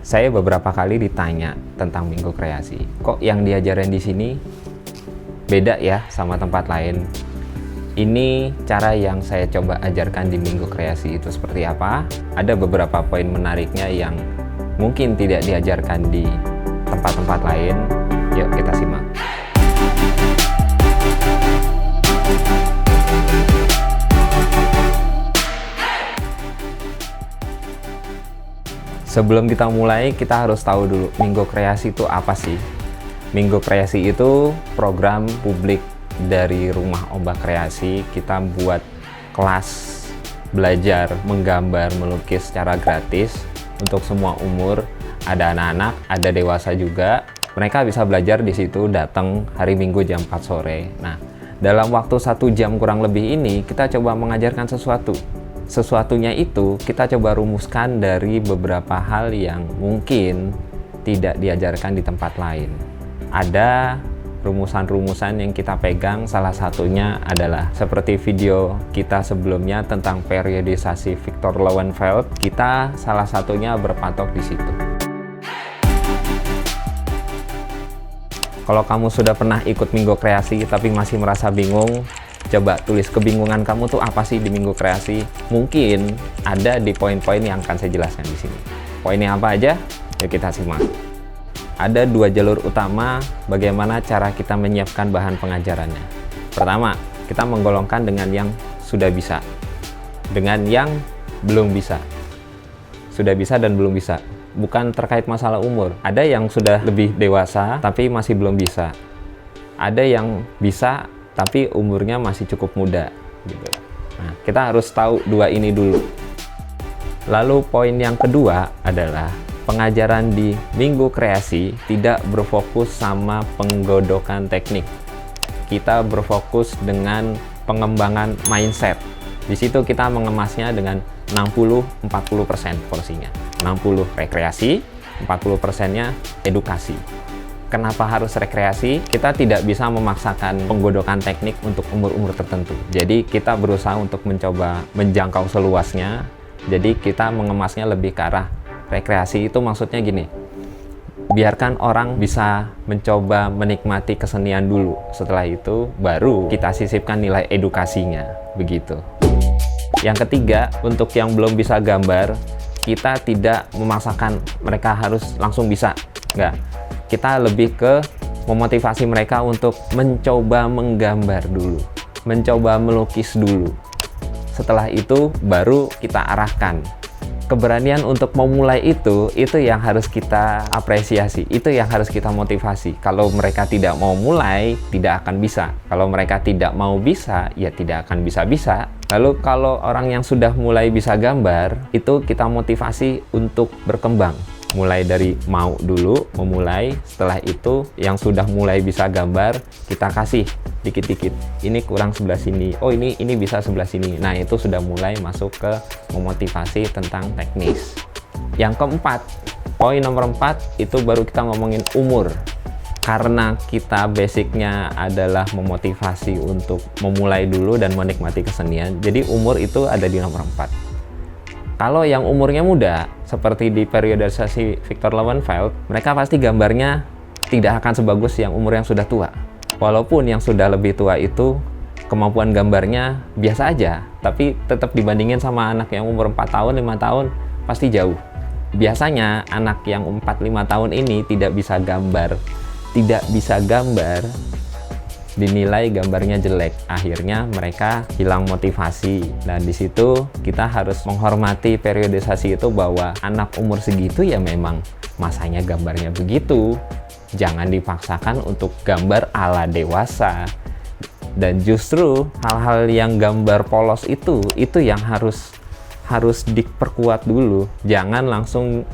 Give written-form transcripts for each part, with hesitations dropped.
Saya beberapa kali ditanya tentang Minggu Kreasi. Kok yang diajarin di sini beda ya sama tempat lain? Ini cara yang saya coba ajarkan di Minggu Kreasi itu seperti apa? Ada beberapa poin menariknya yang mungkin tidak diajarkan di tempat-tempat lain. Yuk kita simak. Sebelum kita mulai, kita harus tahu dulu Minggu Kreasi itu apa sih? Minggu Kreasi itu program publik dari Rumah Ombak Kreasi. Kita buat kelas belajar menggambar, melukis secara gratis untuk semua umur. Ada anak-anak, ada dewasa juga. Mereka bisa belajar di situ, datang hari Minggu jam 4 sore. Nah, dalam waktu 1 jam kurang lebih ini, kita coba mengajarkan sesuatu. Sesuatunya itu kita coba rumuskan dari beberapa hal yang mungkin tidak diajarkan di tempat lain. Ada rumusan-rumusan yang kita pegang, salah satunya adalah seperti video kita sebelumnya tentang periodisasi Victor Lowenfeld. Kita salah satunya berpatok di situ. Kalau kamu sudah pernah ikut Minggu Kreasi tapi masih merasa bingung, coba tulis kebingungan kamu tuh apa sih di Minggu Kreasi. Mungkin ada di poin-poin yang akan saya jelaskan di sini. Poinnya apa aja? Yuk kita simak. Ada 2 jalur utama bagaimana cara kita menyiapkan bahan pengajarannya. Pertama, kita menggolongkan dengan yang sudah bisa, dengan yang belum bisa. Sudah bisa dan belum bisa. Bukan terkait masalah umur. Ada yang sudah lebih dewasa tapi masih belum bisa. Ada yang bisa tapi umurnya masih cukup muda gitu. Nah, kita harus tahu 2 ini dulu. Lalu poin yang kedua adalah pengajaran di Minggu Kreasi tidak berfokus sama penggodokan teknik. Kita berfokus dengan pengembangan mindset. Di situ kita mengemasnya dengan 60-40% porsinya. 60 rekreasi, 40%-nya edukasi. Kenapa harus rekreasi? Kita tidak bisa memaksakan penggodokan teknik untuk umur-umur tertentu. Jadi kita berusaha untuk mencoba menjangkau seluasnya. Jadi kita mengemasnya lebih ke arah rekreasi. Itu maksudnya gini, biarkan orang bisa mencoba menikmati kesenian dulu. Setelah itu baru kita sisipkan nilai edukasinya. Begitu. Yang ketiga, untuk yang belum bisa gambar, kita tidak memaksakan mereka harus langsung bisa. Enggak. Kita lebih ke memotivasi mereka untuk mencoba menggambar dulu, mencoba melukis dulu. Setelah itu baru kita arahkan. Keberanian untuk memulai itu yang harus kita apresiasi, itu yang harus kita motivasi. Kalau mereka tidak mau mulai, tidak akan bisa. Kalau mereka tidak mau bisa, ya tidak akan bisa-bisa. Lalu kalau orang yang sudah mulai bisa gambar, itu kita motivasi untuk berkembang. Mulai dari mau dulu, memulai. Setelah itu yang sudah mulai bisa gambar, kita kasih dikit-dikit. Ini kurang sebelah sini. Oh ini bisa sebelah sini. Nah itu sudah mulai masuk ke memotivasi tentang teknis. Yang keempat, poin nomor 4 itu baru kita ngomongin umur. Karena kita basicnya adalah memotivasi untuk memulai dulu dan menikmati kesenian. Jadi umur itu ada di nomor 4. Kalau yang umurnya muda, seperti di periodisasi Victor Lowenfeld, mereka pasti gambarnya tidak akan sebagus yang umur yang sudah tua. Walaupun yang sudah lebih tua itu kemampuan gambarnya biasa aja, tapi tetap dibandingin sama anak yang umur 4 tahun, 5 tahun, pasti jauh. Biasanya anak yang 4-5 tahun ini tidak bisa gambar, dinilai gambarnya jelek, akhirnya mereka hilang motivasi. Dan di situ kita harus menghormati periodisasi itu, bahwa anak umur segitu ya memang masanya gambarnya begitu. Jangan dipaksakan untuk gambar ala dewasa. Dan justru hal-hal yang gambar polos itu yang harus diperkuat dulu. Jangan langsung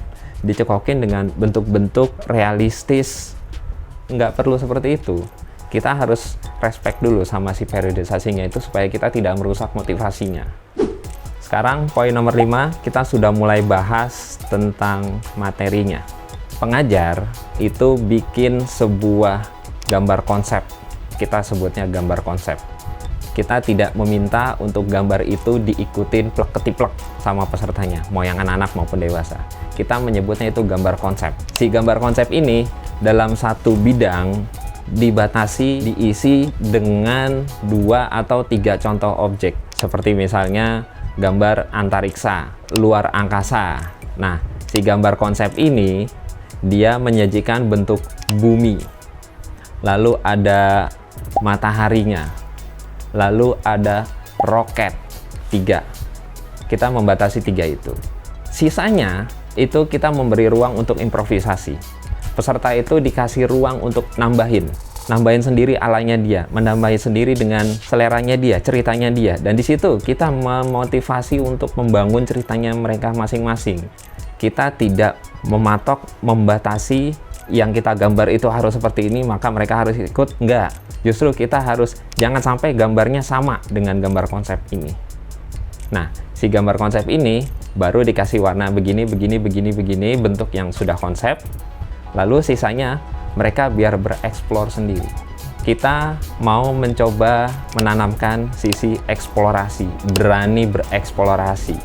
dicekokin dengan bentuk-bentuk realistis. Nggak perlu seperti itu. Kita harus respect dulu sama si periodisasinya itu supaya kita tidak merusak motivasinya. Sekarang poin nomor 5, kita sudah mulai bahas tentang materinya. Pengajar itu bikin sebuah gambar konsep. Kita sebutnya gambar konsep. Kita tidak meminta untuk gambar itu diikutin plek-ketiplek sama pesertanya, mau yang anak-anak maupun dewasa. kita menyebutnya itu gambar konsep. Si gambar konsep ini dalam satu bidang dibatasi, diisi dengan 2 atau 3 contoh objek. Seperti misalnya gambar antariksa, luar angkasa. Nah, si gambar konsep ini dia menyajikan bentuk bumi, lalu ada mataharinya, lalu ada roket. 3. Kita membatasi 3 itu. Sisanya itu kita memberi ruang untuk improvisasi. Peserta itu dikasih ruang untuk nambahin sendiri alanya dia, menambahin sendiri dengan seleranya dia, ceritanya dia. Dan di situ kita memotivasi untuk membangun ceritanya mereka masing-masing. Kita tidak mematok, membatasi yang kita gambar itu harus seperti ini, maka mereka harus ikut. Enggak. Justru kita harus jangan sampai gambarnya sama dengan gambar konsep ini. Nah, si gambar konsep ini baru dikasih warna begini, bentuk yang sudah konsep. Lalu sisanya mereka biar bereksplor sendiri. Kita mau mencoba menanamkan sisi eksplorasi, berani bereksplorasi.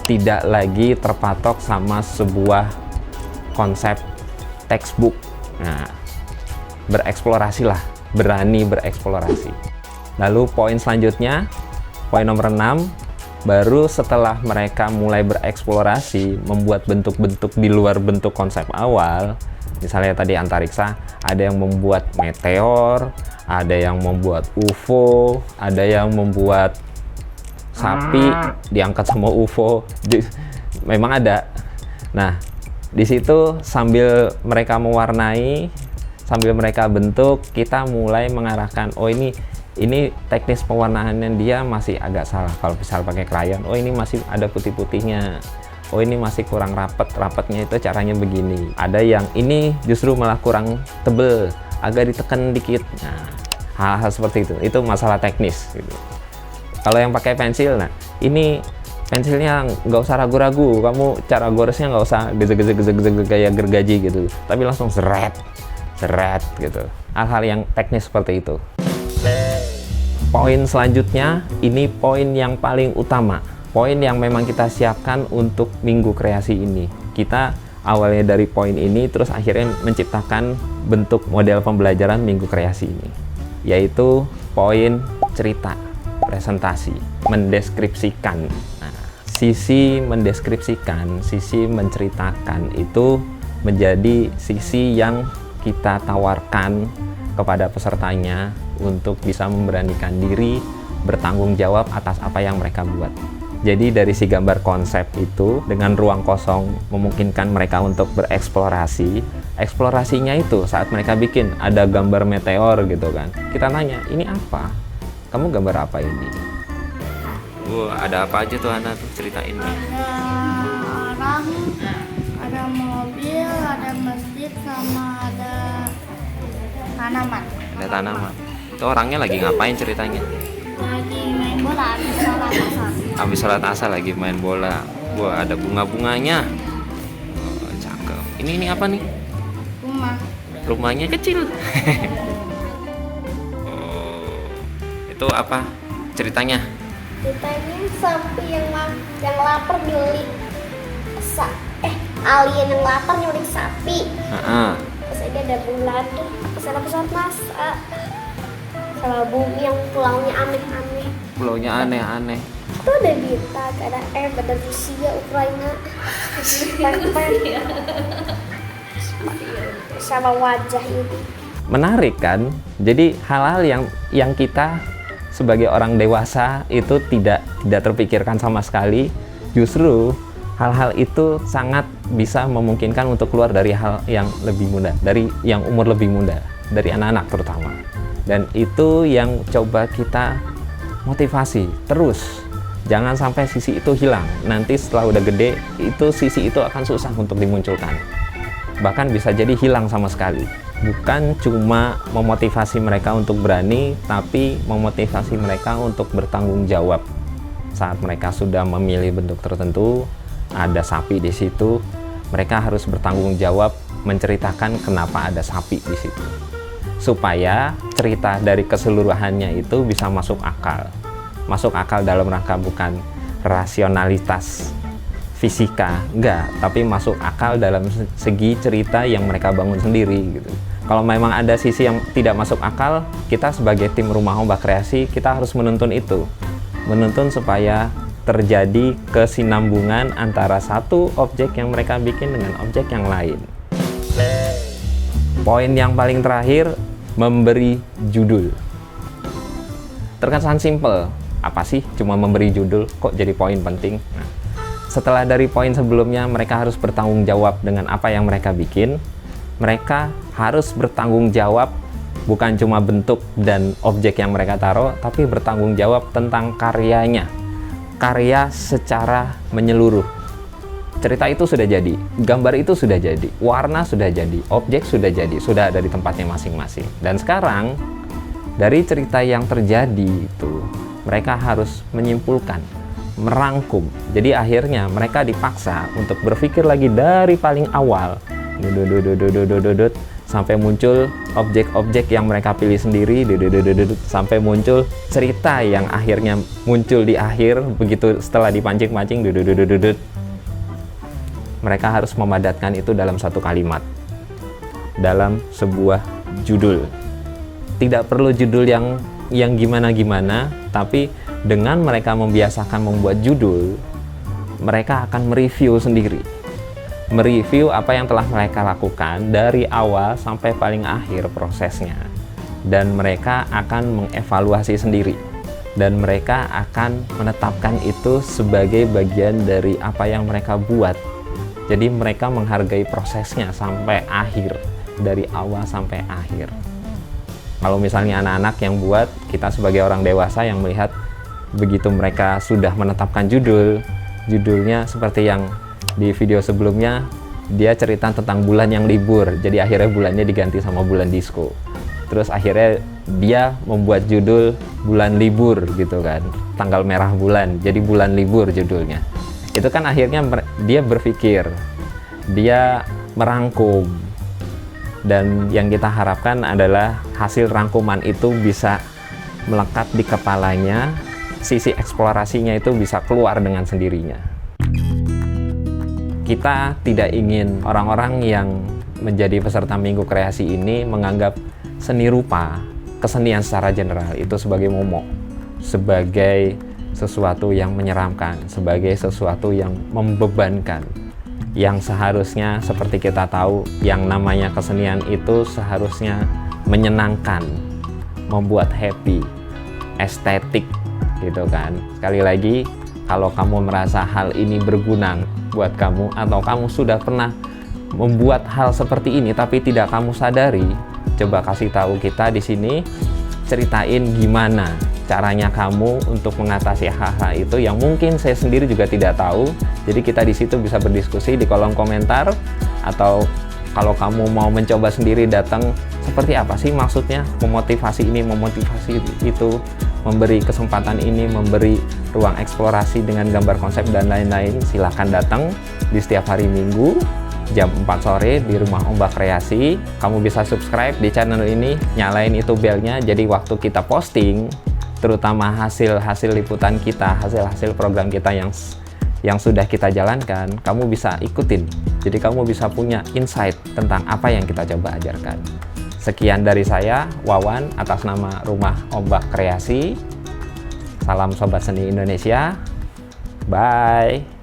Tidak lagi terpatok sama sebuah konsep textbook. Nah, bereksplorasilah, berani bereksplorasi. Lalu poin selanjutnya, poin nomor 6, baru setelah mereka mulai bereksplorasi, membuat bentuk-bentuk di luar bentuk konsep awal. Misalnya tadi antariksa, ada yang membuat meteor, ada yang membuat UFO, ada yang membuat sapi diangkat sama UFO. Memang ada. Nah, di situ sambil mereka mewarnai, sambil mereka bentuk, kita mulai mengarahkan, oh ini teknis pewarnaannya dia masih agak salah. Kalau misal pakai krayon, oh ini masih ada putih-putihnya, oh ini masih kurang rapatnya itu caranya begini. Ada yang ini justru malah kurang tebel, agak ditekan dikit. Nah, hal-hal seperti itu masalah teknis gitu. Kalau yang pakai pensil, nah ini pensilnya nggak usah ragu-ragu, kamu cara goresnya nggak usah gezek kayak gergaji gitu, tapi langsung seret gitu. Hal-hal yang teknis seperti itu. Poin selanjutnya, ini poin yang paling utama, poin yang memang kita siapkan untuk minggu kreasi ini. Kita awalnya dari poin ini, terus akhirnya menciptakan bentuk model pembelajaran minggu kreasi ini, yaitu poin cerita, presentasi, mendeskripsikan. Nah, sisi mendeskripsikan, sisi menceritakan itu menjadi sisi yang kita tawarkan kepada pesertanya untuk bisa memberanikan diri bertanggung jawab atas apa yang mereka buat. Jadi dari si gambar konsep itu dengan ruang kosong memungkinkan mereka untuk bereksplorasi. Eksplorasinya itu saat mereka bikin ada gambar meteor gitu kan. Kita nanya, ini apa? Kamu gambar apa ini? Wah, ada apa aja tuh Hana tuh, ceritain. Ada orang, ada mobil, ada masjid, sama ada tanaman. Ada tanaman. Itu orangnya lagi ngapain ceritanya? Lagi main bola, habis sholat asar. Habis sholat asar lagi main bola. Wah, ada bunga-bunganya. Oh, cakep. Ini apa nih? Rumah. Rumahnya kecil. Oh, itu apa ceritanya? Ceritanya sapi yang lapar nyulik alien yang lapar nyulik sapi. Terus ada bulan tuh pesawat NASA sama bumi yang pulaunya aneh-aneh. Pulaunya aneh-aneh. Itu ada bintang, ada ada Rusia, Ukraina, sama wajah ini. Menarik kan? Jadi hal-hal yang kita sebagai orang dewasa itu tidak terpikirkan sama sekali. Justru hal-hal itu sangat bisa memungkinkan untuk keluar dari hal yang lebih muda, dari yang umur lebih muda, dari anak-anak terutama. Dan itu yang coba kita motivasi terus. Jangan sampai sisi itu hilang. Nanti setelah udah gede, itu sisi itu akan susah untuk dimunculkan. Bahkan bisa jadi hilang sama sekali. Bukan cuma memotivasi mereka untuk berani, tapi memotivasi mereka untuk bertanggung jawab. Saat mereka sudah memilih bentuk tertentu, ada sapi di situ, mereka harus bertanggung jawab menceritakan kenapa ada sapi di situ. Supaya cerita dari keseluruhannya itu bisa masuk akal. Masuk akal dalam rangka bukan rasionalitas fisika, enggak, tapi masuk akal dalam segi cerita yang mereka bangun sendiri gitu. Kalau memang ada sisi yang tidak masuk akal, kita sebagai tim Rumah Ombak Kreasi, kita harus menuntun itu. Menuntun supaya terjadi kesinambungan antara satu objek yang mereka bikin dengan objek yang lain. Poin yang paling terakhir, memberi judul. Terkesan simple, apa sih cuma memberi judul, kok jadi poin penting? Nah, setelah dari poin sebelumnya, mereka harus bertanggung jawab dengan apa yang mereka bikin. Mereka harus bertanggung jawab bukan cuma bentuk dan objek yang mereka taruh, tapi bertanggung jawab tentang karyanya. Karya secara menyeluruh. Cerita itu sudah jadi, gambar itu sudah jadi, warna sudah jadi, objek sudah jadi, sudah ada di tempatnya masing-masing. Dan sekarang, dari cerita yang terjadi itu, mereka harus menyimpulkan, merangkum. Jadi akhirnya mereka dipaksa untuk berpikir lagi dari paling awal, sampai muncul objek-objek yang mereka pilih sendiri, sampai muncul cerita yang akhirnya muncul di akhir. Begitu setelah dipancing-pancing, mereka harus memadatkan itu dalam satu kalimat, dalam sebuah judul. Tidak perlu judul yang gimana-gimana, tapi dengan mereka membiasakan membuat judul, mereka akan mereview sendiri. Mereview apa yang telah mereka lakukan dari awal sampai paling akhir prosesnya. Dan mereka akan mengevaluasi sendiri. Dan mereka akan menetapkan itu sebagai bagian dari apa yang mereka buat. Jadi mereka menghargai prosesnya sampai akhir, dari awal sampai akhir. Kalau misalnya anak-anak yang buat, kita sebagai orang dewasa yang melihat begitu mereka sudah menetapkan judulnya seperti yang di video sebelumnya, dia cerita tentang bulan yang libur, jadi akhirnya bulannya diganti sama bulan disco. Terus akhirnya dia membuat judul bulan libur gitu kan, tanggal merah bulan, jadi bulan libur judulnya. Itu kan akhirnya dia berpikir, dia merangkum, dan yang kita harapkan adalah hasil rangkuman itu bisa melekat di kepalanya, sisi eksplorasinya itu bisa keluar dengan sendirinya. Kita tidak ingin orang-orang yang menjadi peserta Minggu Kreasi ini menganggap seni rupa, kesenian secara general itu sebagai momok, sebagai sesuatu yang menyeramkan, sebagai sesuatu yang membebankan. Yang seharusnya seperti kita tahu, yang namanya kesenian itu seharusnya menyenangkan, membuat happy, estetik gitu kan. Sekali lagi, kalau kamu merasa hal ini berguna buat kamu, atau kamu sudah pernah membuat hal seperti ini tapi tidak kamu sadari, coba kasih tahu kita di sini, ceritain gimana caranya kamu untuk mengatasi hal-hal itu yang mungkin saya sendiri juga tidak tahu. Jadi kita di situ bisa berdiskusi di kolom komentar, atau kalau kamu mau mencoba sendiri datang, seperti apa sih maksudnya memotivasi ini, memotivasi itu, memberi kesempatan ini, memberi ruang eksplorasi dengan gambar konsep dan lain-lain. Silahkan datang di setiap hari Minggu jam 4 sore di Rumah Ombak Kreasi. Kamu bisa subscribe di channel ini, nyalain itu belnya, jadi waktu kita posting, terutama hasil-hasil liputan kita, hasil-hasil program kita yang sudah kita jalankan, kamu bisa ikutin. Jadi kamu bisa punya insight tentang apa yang kita coba ajarkan. Sekian dari saya, Wawan, atas nama Rumah Ombak Kreasi. Salam Sobat Seni Indonesia. Bye.